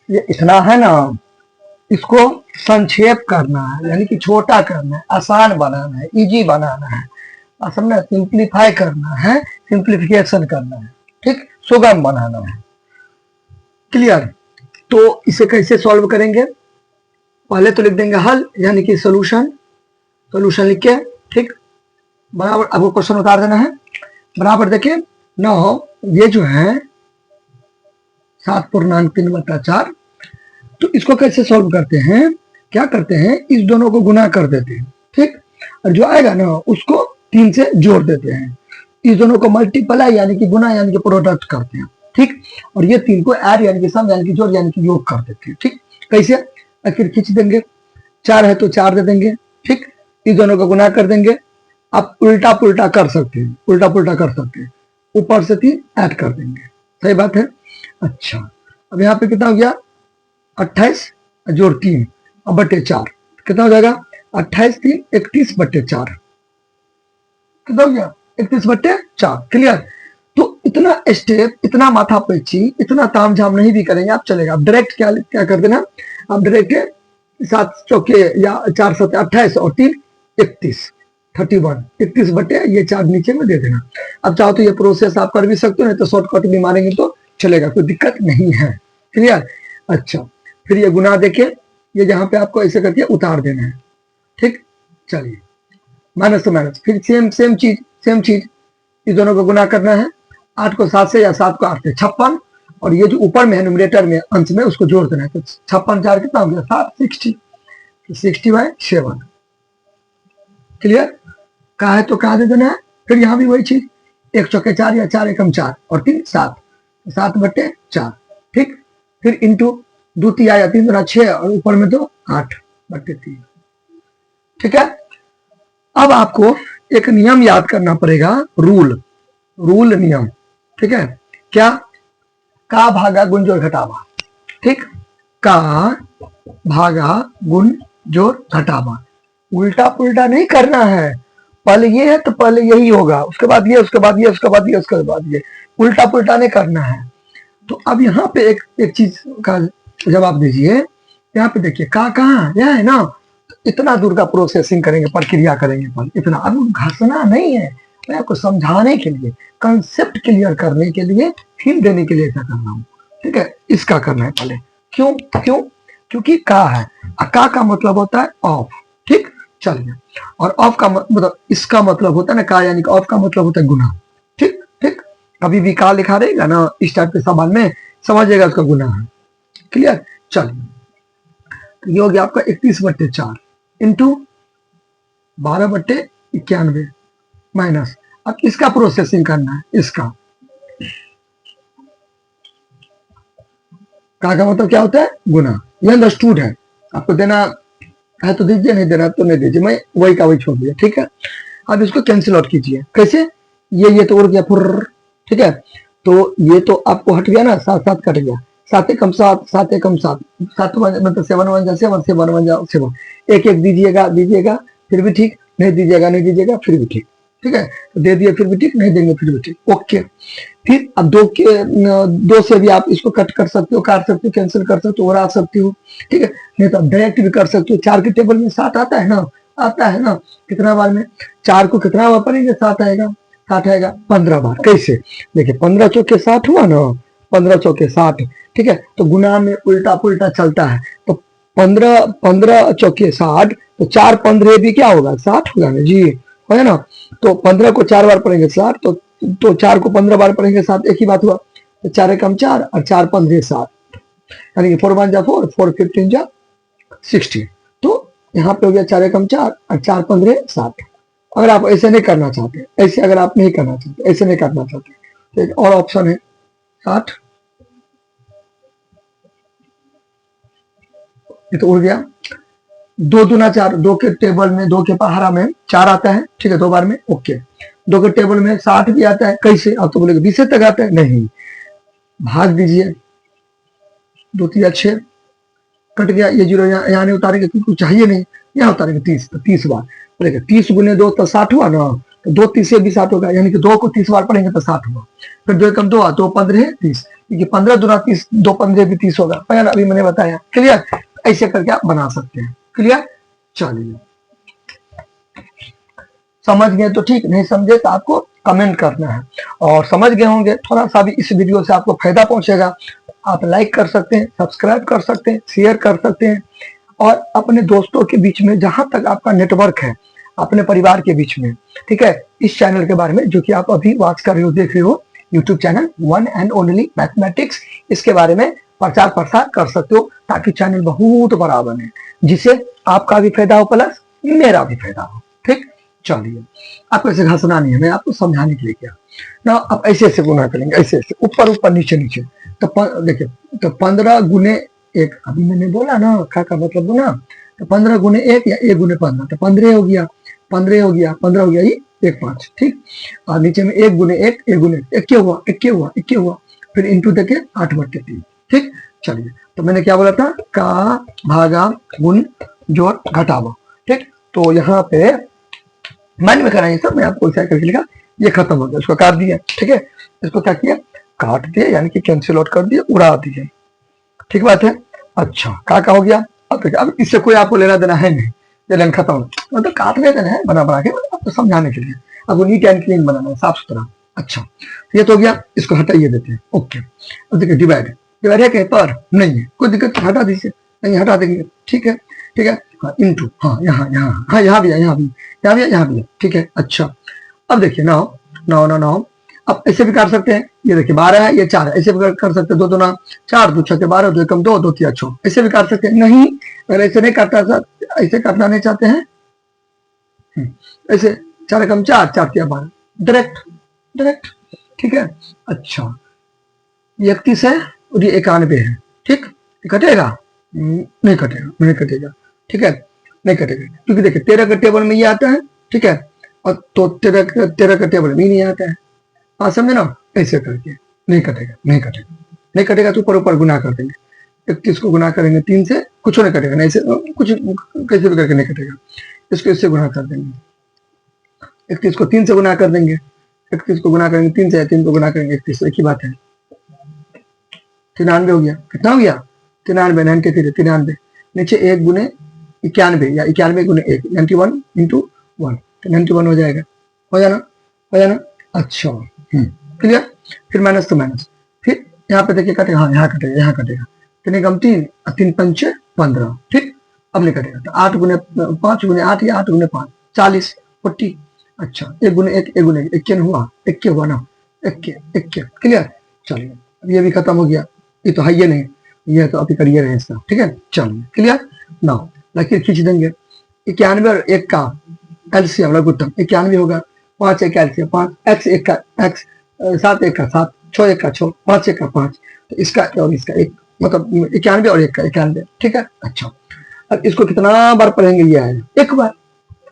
ये इतना है ना, इसको संक्षेप करना है, यानी कि छोटा करना है, आसान बनाना है, इजी बनाना है, और समझना, सिंप्लीफाई करना है, सिंप्लीफिकेशन करना है, ठीक, सुगम बनाना है। क्लियर? तो इसे कैसे सॉल्व करेंगे? पहले तो लिख देंगे हल, यानी कि सोल्यूशन। सोल्यूशन लिख के, ठीक, बराबर आपको क्वेश्चन उतार देना है। बराबर देखिए, 9 ये जो है 7/3/4, तो इसको कैसे सॉल्व करते हैं? क्या करते हैं, इस दोनों को गुना कर देते हैं, ठीक, और जो आएगा ना उसको 3 से जोड़ देते हैं। इस दोनों को मल्टीप्लाई यानी कि गुना यानी कि प्रोडक्ट करते हैं, ठीक, और ये 3 को ऐड यानी कि सम यानी कि जोड़ यानी कि योग कर देते हैं, ठीक। कैसे? आखिर खींच देंगे, 4 है तो 4 दे देंगे, ठीक, इस दोनों को गुना कर देंगे। आप उल्टा पुल्टा कर सकते हैं, उल्टा पुल्टा कर सकते हैं, ऊपर से 3 ऐड कर देंगे। सही बात है। अच्छा, अब यहाँ पे कितना हो गया? 28 जोड़ 3 अब बटे 4, कितना हो जाएगा? 28 3 31/4, कितना हो गया? 31/4। क्लियर? तो इतना स्टेप, इतना माथा पेची, इतना तामझाम नहीं भी करेंगे आप, चलेगा। आप डायरेक्ट क्या क्या कर देना, आप डायरेक्ट 7 चौके या 4 7 28 और 3 31 31 31 बटे ये 4 नीचे में दे देना। अब चाहो तो ये प्रोसेस आप कर भी सकते हो, नहीं तो शॉर्टकट भी मारेंगे तो चलेगा, कोई दिक्कत नहीं है। क्लियर? अच्छा, फिर ये गुना देखिए, ये जहां पे आपको ऐसे करके उतार देना है, ठीक। चलिए, माइनस तो माइनस, फिर सेम चीज इस दोनों को गुना करना है। 8 को 7 से या 7 को 8 से 56, और ये जो ऊपर में है न्यूमरेटर में अंश में उसको जोड़ देना है। तो 56 4 कितना हो गया? 7 60, 60/7। क्लियर? कहा है तो कहा दे देना है। फिर यहाँ भी वही चीज, 1 चौके 4 या 4 एकम 4 और 3 7, 7/4, ठीक। फिर इंटू 2 3 या 3 2 6 और ऊपर में तो 8/3, ठीक है। अब आपको एक नियम याद करना पड़ेगा, रूल नियम, ठीक है। क्या? का भागा गुण जोड़ घटावा, ठीक, का भागा गुण जोड़ घटावा। उल्टा पुल्टा नहीं करना है, पहले ये है तो पहले यही होगा, उसके बाद ये, उसके बाद ये, उसके बाद ये, उसके बाद ये, उल्टा पुल्टा नहीं करना है। तो अब यहाँ पे एक चीज का जवाब दीजिए। यहाँ पे देखिए, का कहाँ यह है ना, तो इतना दूर का प्रोसेसिंग करेंगे, प्रक्रिया करेंगे, पर इतना अब घसना नहीं है, मैं आपको समझाने के लिए, कंसेप्ट क्लियर करने के लिए, फील देने के लिए ऐसा कर रहा हूँ, ठीक है। इसका करना है पहले। क्यों? क्योंकि का है, का मतलब होता है ऑफ, ठीक। चलिए, और ऑफ का मतलब, इसका मतलब होता है ना, का यानी कि ऑफ का मतलब होता है गुना, ठीक ठीक। कभी भी का लिखा रहेगा ना इस टाइप के सवाल में, समझिएगा उसका गुना है। क्लियर? चलिए, तो ये हो गया आपका 31/4 इंटू 12/91 माइनस, अब इसका प्रोसेसिंग करना है, इसका का मतलब क्या होता है? गुना। ये अंडरस्टूड है, आपको देना है तो दीजिए, नहीं देना तो नहीं दीजिए, मैं वही का वही छोड़ दिया, ठीक है। अब इसको कैंसिल आउट कीजिए। कैसे? ये तो उड़ गया फुर्र, ठीक है। तो ये तो आपको हट गया ना, 7 7 कट गया, 7 एकम 7 7 एकम 7 7 मतलब 7 1 जा 7 7 1 जा 7, एक एक दीजिएगा फिर भी ठीक, नहीं दीजिएगा फिर भी ठीक, ठीक है। तो दे दिए फिर भी ठीक, नहीं देंगे फिर भी ठीक, ओके। फिर अब 2 से भी आप इसको कट कर सकते हो, काट सकते हो, कैंसिल कर सकते हो और आ सकती हो, ठीक है। नहीं तो आप डायरेक्ट भी कर सकते हो। 4 के टेबल में 7 आता है ना, कितना बार में 4 को कितना बार पढ़ेंगे? 7 आएगा, 7 आएगा 15 बार। कैसे? देखिए, 15 चौके 60 हुआ ना, 15 चौके 60, ठीक है। तो गुना में उल्टा पुल्टा चलता है, तो 15 चौके 60, तो 4 15 भी क्या होगा? 60 होगा ना जी, है ना। तो 15 को 4 बार पढ़ेंगे 60, तो 4 को 15 बार पढ़ेंगे 7, एक ही बात हुआ। तो 4 एकम 4 और 4 15 7, यानी कि 4 1 जा 4 4 15 जा 60। तो यहाँ पे हो गया 4 एकम 4 और 4 15 7। अगर आप ऐसे नहीं करना चाहते, ऐसे अगर आप नहीं करना चाहते, ऐसे नहीं करना चाहते, तो एक और ऑप्शन है 60, ये तो उड़ गया। 2 दूना 4, 2 के टेबल में, 2 के पहाड़ा में 4 आता है, ठीक है, 2 बार में, ओके। 2 के टेबल में 60 भी आता है। कैसे? आप तो बोलेगे 20 तक आता है, नहीं, भाग दीजिए, 2 3 6 कट गया, ये 0 यहाँ नहीं उतारेंगे क्योंकि चाहिए नहीं, यहाँ उतारेंगे 30, तो 30 बार बोलेगा 30 गुने 2 तो 60 हुआ ना, तो 2 30 से भी 7 होगा, यानी कि 2 को 30 बार पढ़ेंगे तो 7 हुआ। फिर 2 एकम 2, 2 15 30, क्योंकि 15 दूना 30, 2 15 भी 30 होगा। पहले अभी मैंने बताया। क्लियर? ऐसे करके आप बना सकते हैं। क्लियर? चलिए, समझ गए तो ठीक, नहीं समझे तो आपको कमेंट करना है। और समझ गए होंगे, थोड़ा सा भी इस वीडियो से आपको फायदा पहुंचेगा, आप लाइक कर सकते हैं, सब्सक्राइब कर सकते हैं, शेयर कर सकते हैं, और अपने दोस्तों के बीच में, जहां तक आपका नेटवर्क है, अपने परिवार के बीच में, ठीक है, इस चैनल के बारे में जो कि आप अभी वॉच कर रहे हो, देख रहे हो, YouTube channel one and only mathematics, इसके बारे में प्रचार प्रसार कर सकते हो, ताकि चैनल बहुत बड़ा बने, जिससे आपका भी फायदा हो प्लस मेरा भी फायदा हो। ठीक, चलिए, आपको ऐसे घसना नहीं है, मैं आपको समझाने के लिए किया ना। आप ऐसे ऐसे गुना करेंगे, ऐसे ऐसे, ऊपर ऊपर नीचे नीचे। तो देखिए, तो 15 गुने 1, अभी मैंने बोला ना का मतलब गुना, तो 15 गुने 1 या 1 गुने 15, तो 15 हो गया, 15 हो गया, 15 हो गया, ये 1 5। ठीक, और नीचे में 1 गुने 1, 1 गुने 1 क्या हुआ, 1 क्या हुआ, 1 क्या हुआ, फिर इंटू देके 8/3। ठीक, चलिए, तो मैंने क्या बोला था, का भागा गुण जोड़ घटावा। ठीक, तो यहाँ पे माइंड में कराएंगे सर, मैं आपको ऐसा करके लिखा, ये खत्म हो गया, इसको काट दिया। ठीक है, इसको क्या किया, काट दिया, यानी कि कैंसिल आउट कर दिया, उड़ा दिया। ठीक बात है। अच्छा, का हो गया। अब इससे कोई आपको लेना देना है नहीं, ये लाइन खत्म, मतलब काटने देना है बना बना के, आपको समझाने के लिए, आपको नीट एंड क्लीन बनाना है, साफ सुथरा। अच्छा, ये तो हो गया, इसको हटाइए देते हैं। ओके, अब देखिए, डिवाइड है कहीं पर नहीं है, कोई दिक्कत, हटा दीजिए, नहीं हटा देंगे। ठीक है, ठीक है, हाँ, इंटू, हाँ यहाँ यहाँ, हाँ यहाँ भी है, यहाँ भी, यहाँ भी है, यहाँ भी है। ठीक है, अच्छा, अब देखिए, नाउ नाउ नाउ नाउ, अब ऐसे भी कर सकते हैं, ये देखिए 12 है, ये 4 है, ऐसे भी कर सकते हैं, 2 2 4, 2 6 12, 2 एकम 2, 2 3 6, ऐसे भी कर सकते हैं। नहीं, अगर ऐसे नहीं करता सर, ऐसे करना नहीं चाहते हैं, ऐसे 4 एकम 4, 4 3 12, डायरेक्ट डायरेक्ट। ठीक है, अच्छा, ये 31 है और ये 91 है। ठीक, कटेगा नहीं, कटेगा नहीं, कटेगा। ठीक है, नहीं कटेगा, क्योंकि देखिए 13 का टेबल में ये आता है। ठीक है, और तो 13 का टेबल में नहीं आता है। हाँ, समझे ना, ऐसे करके नहीं कटेगा, नहीं कटेगा, नहीं कटेगा, तो ऊपर ऊपर गुना कर देंगे। 31 को गुना करेंगे 3 से, कुछ नहीं कटेगा, नहीं, ऐसे कुछ कैसे भी करके नहीं कटेगा। इसको इससे गुना कर देंगे, 31 को 3 से गुना कर देंगे, 31 को गुना करेंगे 3 से, 3 को गुना करेंगे 31 से, एक ही बात है। 93 हो गया, कितना हो गया, 93, 93, नीचे 1 गुने 91 या 91 गुने 1, 91 इंटू 1, तो 91 हो जाएगा, हो जाना, हो जाना। अच्छा, क्लियर। फिर माइनस तो माइनस, फिर यहाँ पे देखिए कटेगा, हाँ यहाँ कटेगा, यहाँ कटेगा, 3 एकम 3, 3 पंचे 15। ठीक, अब नहीं कटेगा, तो 8 गुने 5 गुने 8 या 8 गुने 5, 40 40। अच्छा, 1 गुने 1, 1 गुने 1 हुआ, 1 हुआ ना, 1 क्लियर। चलिए, अब ये भी खत्म हो गया, ये तो है ये नहीं, ये तो अभी करिए रहे इसका। ठीक है, चलिए, क्लियर। नाउ लकीर खींच देंगे, 91 और 1 का एलसीएम लघुत्तम 91 होगा, 5 1 एलसीएम 5, x 1 का x, 7 1 का 7, 6 1 का 6, 5 1 का 5, तो इसका और इसका 1, मतलब 91 और 1 का 91। ठीक है, अच्छा, अब इसको कितना बार पढ़ेंगे, ये आएगा एक बार।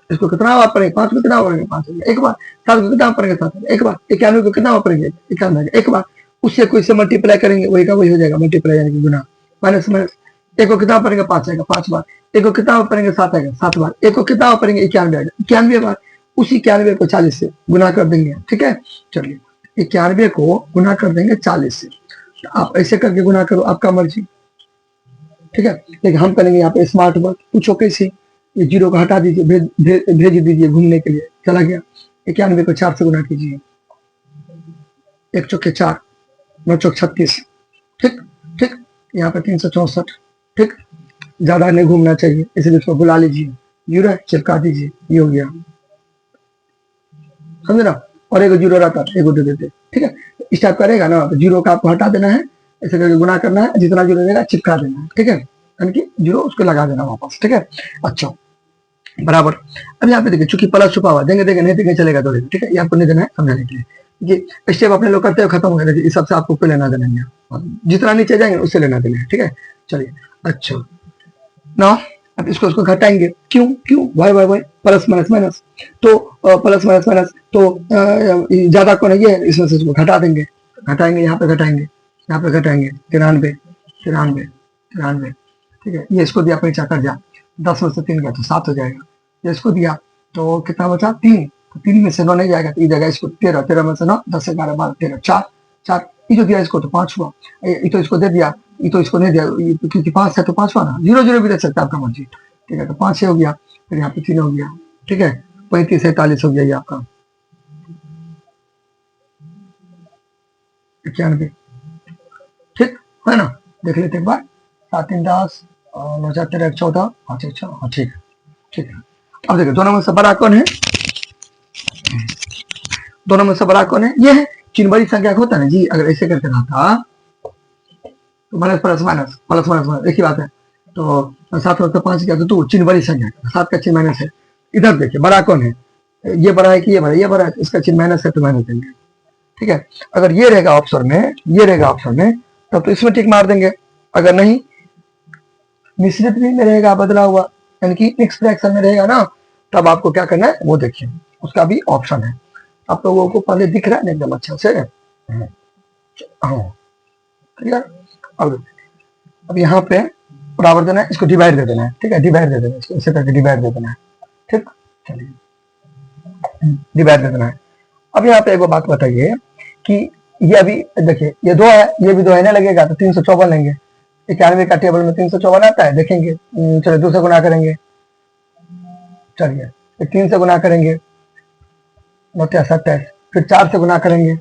इसको कितना बार पढ़ेंगे, 5 को कितना पढ़ेंगे, 5 एक बार, 7 को कितना पढ़ेंगे, 7 एक बार, 91 को कितना बार पढ़ेंगे, 91 एक बार, उससे कोई से मल्टीप्लाई करेंगे, वही का वही हो जाएगा, मल्टीप्लाई यानी कि गुना, माइनस माइनस। 1 को कितना पढ़ेंगे, 5 आएगा, 5 बार। 1 को कितना पढ़ेंगे, 7 आएगा, 7 बार। 1 को कितना पढ़ेंगे, 91 आएगा, 91 बार। उसी 91 को 40 से गुना कर देंगे। ठीक है, चलिए, 91 को गुना कर देंगे 40 से, तो आप ऐसे करके गुना करो, आपका मर्जी। ठीक है, लेकिन हम करेंगे यहाँ पे स्मार्ट वर्क, पूछो कैसे, ये 0 को हटा दीजिए, भेज दीजिए घूमने के लिए, चला गया। 91 को 4 से गुना कीजिए, 1 चौके 4, 9 चौक 36। ठीक ठीक, यहाँ पे 364। ठीक, ज्यादा नहीं घूमना चाहिए, इसलिए इसको बुला लीजिए, 0 चिपका दीजिए, ये हो गया, समझे ना। और 1 0 रहता है, 1 दे देते। ठीक है, इस टाइप करेगा ना, तो 0 का आपको हटा देना है, ऐसे करके गुना करना है, जितना 0 रहेगा चिपका देना है। ठीक है, यानी कि 0 उसको लगा देना वापस। ठीक है, अच्छा, बराबर। अब यहाँ पे देखिए, चूंकि प्लस छुपा हुआ, देंगे देंगे, नहीं देंगे चलेगा तो। ठीक है, ये आपको नहीं देना है, समझाने के लिए। ये स्टेप अपने लोग करते हुए खत्म हो गया, इस सबसे आपको पे लेना देना है, जितना नीचे जाएंगे उससे लेना देना है। ठीक है, चलिए, अच्छा ना, अब इसको उसको घटाएंगे, क्यों क्यों, why why why, plus minus minus, तो प्लस माइनस माइनस, तो ज्यादा कौन है, ये इसमें से इसको घटा देंगे, घटाएंगे, यहाँ पे घटाएंगे, यहाँ पे घटाएंगे, 93 93 93। ठीक है, ये इसको दिया परीक्षा कर जा, 10 में से 3 गया तो 7 हो जाएगा। ये इसको दिया तो कितना बचा, 3, तो 3 में से 9 नहीं जाएगा, तो ये जाएगा इसको 13, 13 में से 9, 10 11 12 13, 4 4, ये जो दिया इसको तो 5 हुआ, ये तो इसको दे दिया, ये तो इसको नहीं दिया, क्योंकि 5 है तो 5 हुआ ना, 0 0 भी दे सकता है आपका मर्जी, ठीक है। तो 5 हो गया, फिर यहाँ पे 3 हो गया, ठीक है। 35 47 हो गया ये आपका 91, ठीक है ना। देख लेते एक बार, 7 3 10 9 4 13 14, हाँ ठीक है, ठीक है। अब देखिए दोनों में से बड़ा कौन है, दोनों में से बड़ा कौन है, ये है। चिन्ह बड़ी संख्या होता है ना जी, अगर ऐसे करके रहा तो minus plus minus plus minus एक ही बात है। तो 7 में से 5 गया तो 2, चिन्ह बड़ी संख्या, 7 का चिन्ह माइनस है। इधर देखिए बड़ा कौन है, ये बड़ा है कि ये बड़ा है, ये बड़ा है, इसका चिन्ह माइनस है तो माइनस देंगे, ठीक है। अगर ये रहेगा ऑप्शन में, ये रहेगा ऑप्शन में, तब तो इसमें टिक मार देंगे। अगर नहीं मिश्रित भी में रहेगा बदला हुआ, यानी कि मिक्स फ्रैक्शन में रहेगा ना, तब आपको क्या करना है वो देखिए, उसका भी ऑप्शन है। आप लोगों को पहले दिख रहा है ना एकदम अच्छा से, हाँ क्लियर। अब यहाँ पे बराबर देना है, इसको डिवाइड दे देना है, ठीक है, डिवाइड दे देना है, इसको इसे करके डिवाइड दे देना है, ठीक, चलिए डिवाइड दे देना है। अब यहाँ पे एक बात बताइए कि ये अभी देखिए ये 2 है, ये भी 2 है ना लगेगा, तो 354 लेंगे। 91 का टेबल में 354 आता है, देखेंगे, चलिए 2 से गुना करेंगे, चलिए 3 से गुना करेंगे 27, फिर 4 से गुना करेंगे।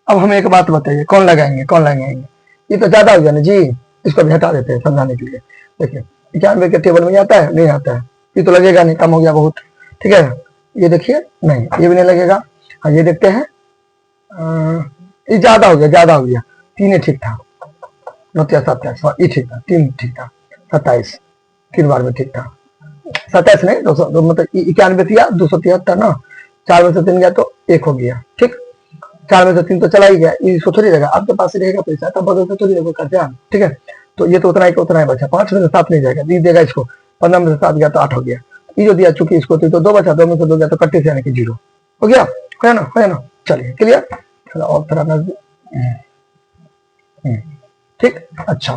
अब हमें एक बात बताइए, कौन लगाएंगे, कौन लगाएंगे, ये तो ज्यादा हो गया ना जी, इसको भी हटा देते हैं समझाने के लिए। देखिए 91 के टेबल में आता है, नहीं आता है, ये तो लगेगा नहीं, कम हो गया बहुत, ठीक है। ये देखिए नहीं, ये भी नहीं लगेगा। हाँ ये देखते हैं, ये ज्यादा हो गया, ज्यादा हो गया, 3 ठीक था, 29 27, ये ठीक था, 3 ठीक था, 27 3 बार में ठीक था, 27 नहीं 200, मतलब 91 दिया 273 ना, 4 में से 3 गया तो 1 हो गया, ठीक। 4 में से 3 तो चला ही गया, इसको थोड़ी रहेगा, आपके पास ही रहेगा पैसा, तब बदलते थोड़ी रहेगा कर्जा, ठीक है। तो ये तो उतना ही बचा, 5 में से 7 नहीं जाएगा, दी देगा इसको, 15 में से 7 गया तो 8 हो गया। ये जो दिया चूंकि इसको तो 2 बचा, 2 में से 2 गया तो 31 यानी कि 0 हो गया, है ना, चलिए क्लियर। चलो और थोड़ा ठीक, अच्छा।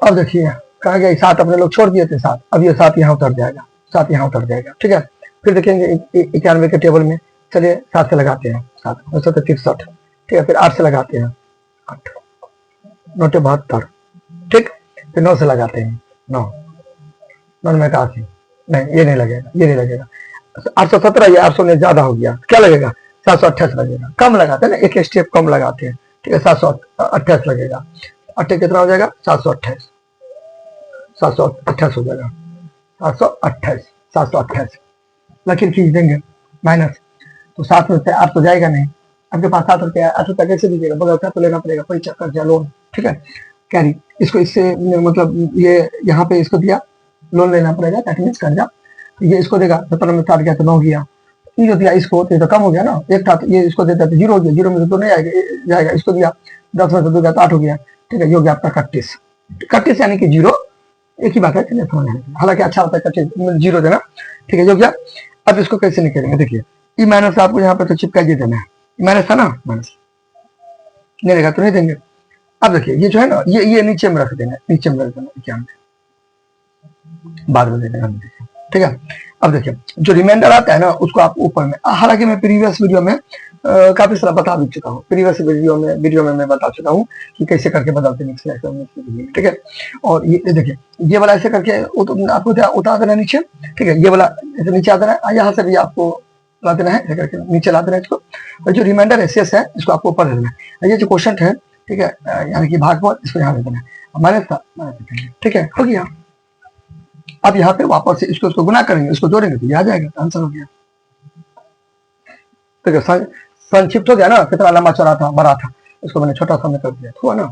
अब देखिए कहा गया 7 अपने लोग छोड़ दिए थे 7, अब ये 7 यहाँ उतर जाएगा, 7 यहाँ उतर जाएगा, ठीक है। फिर देखेंगे 91 के टेबल में, चलिए 7 से लगाते हैं, 7 63, ठीक है। फिर 8 से लगाते हैं, 8 9 72, ठीक। फिर 9 से लगाते हैं, 9 9 में 81, नहीं ये नहीं लगेगा, ये नहीं लगेगा। 817, ये 800 ने ज्यादा हो गया, क्या लगेगा 728 लगेगा, कम लगाते हैं ना, एक स्टेप कम लगाते हैं, ठीक है। 728 लगेगा, 8 कितना हो जाएगा 728, 728 हो जाएगा, 728 लकीर खींच देंगे माइनस, तो 7 में से 8 तो जाएगा नहीं, आपके पास 7 रुपया, 8 रुपया कैसे दीजिएगा, बगल तो लेना पड़ेगा, परीक्षा कर्जा लोन, ठीक है। कैरी इसको इससे मतलब ये यहाँ पे इसको दिया, लोन लेना पड़ेगा, दैट मींस कर्जा, तो ये इसको देगा, 17 में 7 गया तो 9 गया, ये जो दिया इसको तो कम हो गया ना, एक था तो ये इसको देता तो 0 हो गया, 0 में से 2 नहीं जाएगा, इसको दिया 10 में से 2 गया तो 8 हो गया, ठीक है। ये हो गया आपका 31 यानी कि 0, एक ही बात है, हालांकि अच्छा होता है 0 देना, ठीक है। जो गया, अब इसको कैसे निकलेंगे, देखिए ई माइनस आपको यहाँ पे तो चिपका ही देना है, माइनस था ना, माइनस नहीं रहेगा तो नहीं देंगे। अब देखिए ये जो है ना, ये नीचे में रख देना, नीचे में रख देना, क्या बाद में दे देना, ठीक है। अब देखिए जो रिमाइंडर आता है ना, उसको आप ऊपर में, हालांकि मैं प्रीवियस वीडियो में काफी सारा बता भी चुका हूँ, प्रीवियस वीडियो में मैं बता चुका हूँ कि कैसे करके बदलते हैं, ठीक है। और ये देखिए ये वाला ऐसे करके आपको उतार देना नीचे, ठीक है। ये वाला ऐसे नीचे आ देना है, यहाँ से भी आपको ला देना है, करके नीचे ला देना है इसको, और जो रिमाइंडर है शेष है इसको आपको ऊपर दे देना है। ये जो क्वेश्चन है, ठीक है, यानी कि भागफल, इसको यहाँ दे देना है, माइनस, ठीक है, हो गया। अब यहाँ पे वापस से इसको गुना करेंगे, इसको जोड़ेंगे तो ये आ जाएगा, आंसर हो गया। तो संक्षिप्त हो गया ना, कितना लंबा चौड़ा था, बड़ा था, इसको मैंने छोटा सा में कर दिया, हुआ ना।